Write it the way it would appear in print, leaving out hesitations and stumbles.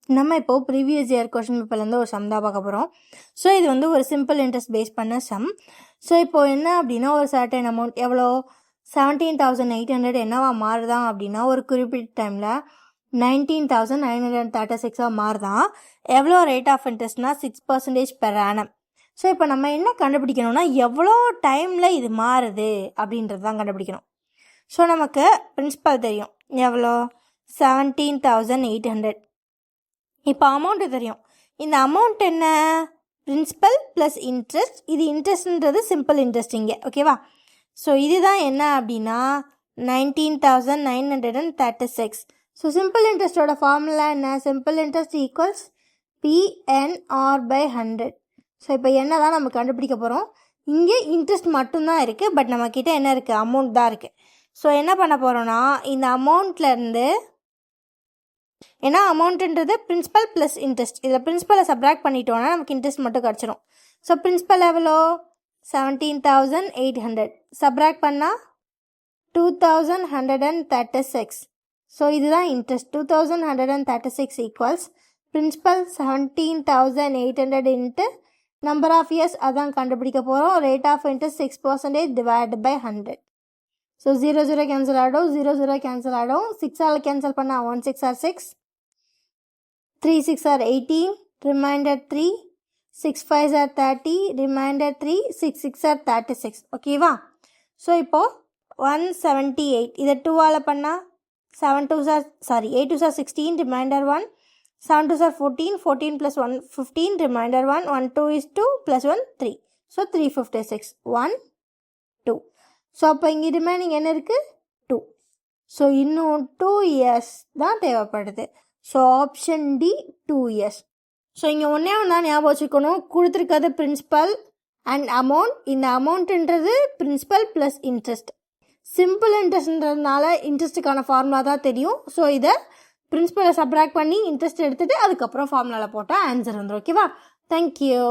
நம்ம இப்போது previous year question பேப்பர்லேருந்து ஒரு சம் தான் பார்க்க போகிறோம். ஸோ இது வந்து ஒரு சிம்பிள் இன்ட்ரெஸ்ட் பேஸ் பண்ண சம். ஸோ இப்போது என்ன அப்படின்னா ஒரு சர்டன் அமௌண்ட் எவ்வளோ 17,800 என்னவா மாறுதான் அப்படின்னா ஒரு குறிப்பிட்ட டைமில் 19,936 மாறுதான். எவ்வளோ ரேட் ஆஃப் இன்ட்ரெஸ்ட்னா 6% பெர் ஆனம். ஸோ இப்போ நம்ம என்ன கண்டுபிடிக்கணும்னா எவ்வளோ டைமில் இது மாறுது அப்படின்றது தான் கண்டுபிடிக்கணும். ஸோ நமக்கு பிரின்சிபல் தெரியும் எவ்வளோ 17,800. இப்போ அமௌண்ட்டு தெரியும். இந்த அமௌண்ட் என்ன பிரின்சிபல் ப்ளஸ் இன்ட்ரெஸ்ட். இது இன்ட்ரெஸ்ட்ன்றது சிம்பிள் இன்ட்ரெஸ்ட் இங்கே ஓகேவா. ஸோ இதுதான் என்ன அப்படின்னா 19,936. ஸோ சிம்பிள் இன்ட்ரெஸ்ட்டோட ஃபார்முலா என்ன? Simple interest equals PNR/100. So இப்போ என்ன தான் நம்ம கண்டுபிடிக்க போகிறோம். இங்கே இன்ட்ரெஸ்ட் மட்டும்தான் இருக்குது, பட் நம்மக்கிட்ட என்ன இருக்குது? அமௌண்ட் தான் இருக்குது. ஸோ என்ன பண்ண போகிறோன்னா இந்த அமௌண்ட்லேருந்து, ஏன்னா அமௌண்ட்டுன்றது பிரின்சிபல் ப்ளஸ் இன்ட்ரெஸ்ட், இதில் பிரின்சிபலை சப்ராக்ட் பண்ணிட்டோன்னா நமக்கு இன்ட்ரெஸ்ட் மட்டும் கிடச்சிரும். ஸோ பிரின்சிபல் எவ்வளோ 17,800 சப்ராக்ட் பண்ணால் 2,136. ஸோ இதுதான் interest. 2,136 equals principal 17,800 into number of years அதான் கண்டுபிடிக்க போகிறோம். Rate of interest 6% divide by 100. So 0 cancel ஆகிடும், 0 கேன்சல் ஆகிடும். 6ஆல் கேன்சல் பண்ணால் 1 6 are 6, 3 6 are 18, reminder 3, 6 5 are 30, reminder 3, 6 6 are 36 ஓகேவா. ஸோ இப்போது 178 இதை 2ஆல் பண்ணால் 8 2 are 16, remainder 1, 7 2 are 14, 14 plus 1 15, remainder 1, 1 2 is 2 plus 1 3. So 356 1 2. So அப்போ இங்கே ரிமைனிங் என்ன இருக்குது? 2. ஸோ இன்னும் 2 years தான் தேவைப்படுது. So option D 2 years. So இங்கே ஒன்றே ஒன்று தான் ஞாபகம் வச்சுக்கணும். கொடுத்துருக்கிறது பிரின்சிபல் அண்ட் அமௌண்ட். இந்த அமௌண்ட்டுன்றது பிரின்சிபல் ப்ளஸ் இன்ட்ரெஸ்ட். சிம்பிள் இன்ட்ரெஸ்ட்ன்றதுனால இன்ட்ரெஸ்ட்டுக்கான ஃபார்முலா தான் தெரியும். ஸோ இதை பிரின்சிபலை சப்ராக்ட் பண்ணி இன்ட்ரெஸ்ட் எடுத்துகிட்டு அதுக்கப்புறம் ஃபார்முலாவில் போட்டால் ஆன்சர் வந்துடும் ஓகேவா. தேங்க்யூ.